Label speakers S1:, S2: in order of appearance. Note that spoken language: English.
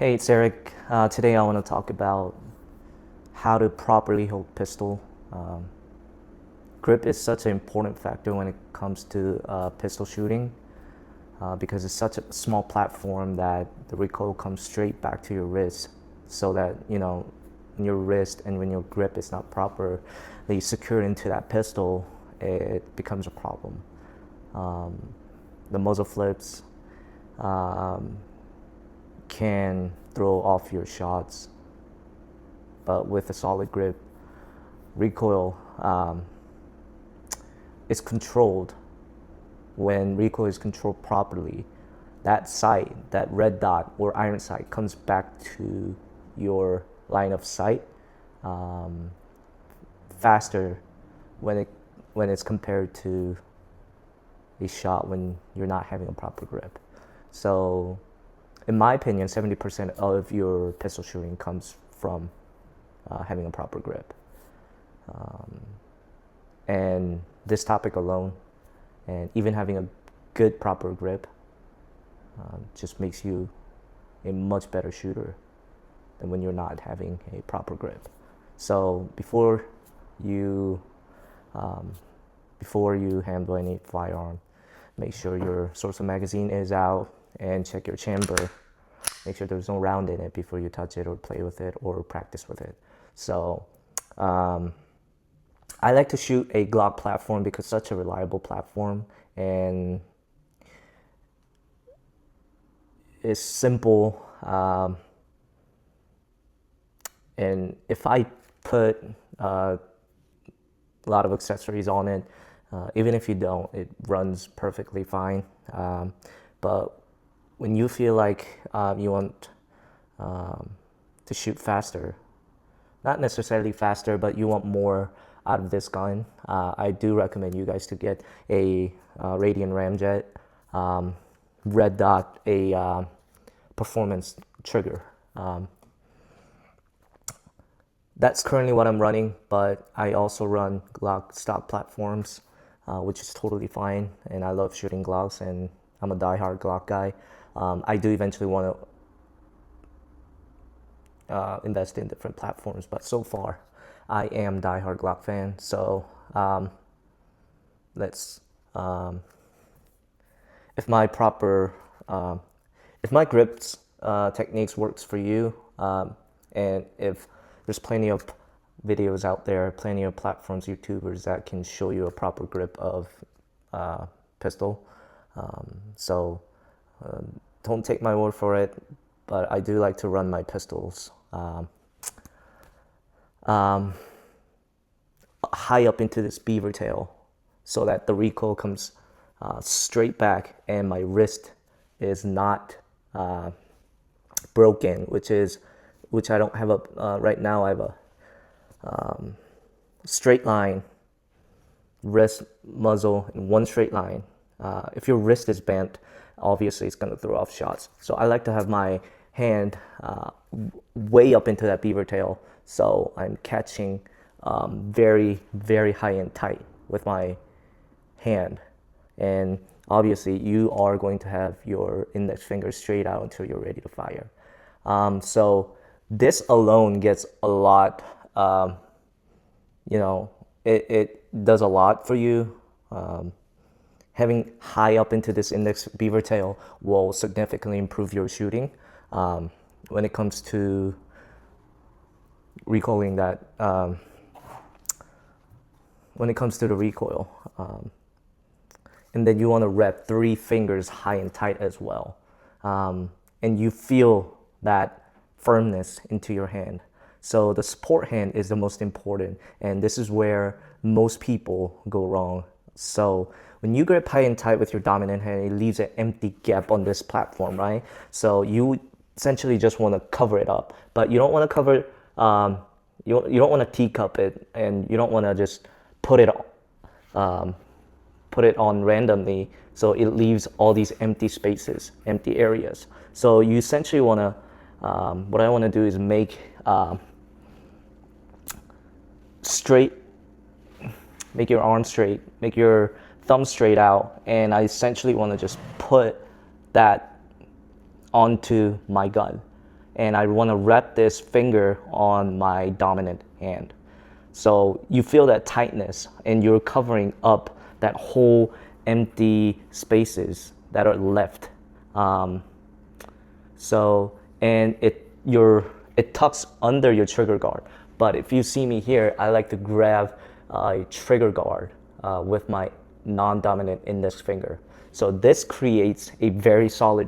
S1: Hey, it's Eric. Today I want to talk about how to properly hold pistol. Um, Grip is such an important factor when it comes to pistol shooting because it's such a small platform that the recoil comes straight back to your wrist, so that when your wrist and when your grip is not properly secured into that pistol, it becomes a problem. Um, the muzzle flips um, can throw off your shots, but with a solid grip, recoil is controlled. When recoil is controlled properly, that sight, that red dot or iron sight, comes back to your line of sight um, faster when it's compared to a shot when you're not having a proper grip. So, in my opinion, 70% of your pistol shooting comes from having a proper grip. Um, and this topic alone, and even having a good proper grip, just makes you a much better shooter than when you're not having a proper grip. So you um, before you handle any firearm, make sure your source of magazine is out and check your chamber. Make sure there's no round in it before you touch it or play with it or practice with it. So I like to shoot a Glock platform because it's such a reliable platform, and it's simple. And if I put a lot of accessories on it, even if you don't, it runs perfectly fine. But when you feel like you want to shoot faster, not necessarily faster, but you want more out of this gun, I do recommend you guys to get a Radian Ramjet red dot, a performance trigger. That's currently what I'm running, but I also run Glock stock platforms, which is totally fine, and I love shooting Glocks, and I'm a diehard Glock guy. I do eventually want to invest in different platforms, but so far I am diehard Glock fan. So let's if my proper if my grips techniques works for you, and if there's plenty of videos out there, plenty of platforms, YouTubers that can show you a proper grip of pistol. So don't take my word for it, but I do like to run my pistols high up into this beaver tail, so that the recoil comes straight back and my wrist is not broken, which I don't have right now. I have a straight line wrist muzzle in one straight line. If your wrist is bent, obviously it's going to throw off shots. So I like to have my hand way up into that beaver tail, so I'm catching very, very high and tight with my hand. And obviously you are going to have your index finger straight out until you're ready to fire. So this alone gets a lot, it does a lot for you. Having high up into this index beaver tail will significantly improve your shooting when it comes to recoiling that, when it comes to the recoil. And then you want to rep 3 fingers high and tight as well. And you feel that firmness into your hand. So the support hand is the most important, and this is where most people go wrong. So when you grip high and tight with your dominant hand, it leaves an empty gap on this platform, right? So you essentially just want to cover it up, but you don't want to cover you don't want to teacup it, and you don't want to just put it on randomly, so it leaves all these empty spaces, empty areas. So you essentially want to what I want to do is make your arm straight, make your thumb straight out, and I essentially want to just put that onto my gun. and I want to wrap this finger on my dominant hand. So you feel that tightness and you're covering up that whole empty spaces that are left. And it tucks under your trigger guard. But if you see me here, I like to grab a trigger guard with my non-dominant index finger. So this creates a very solid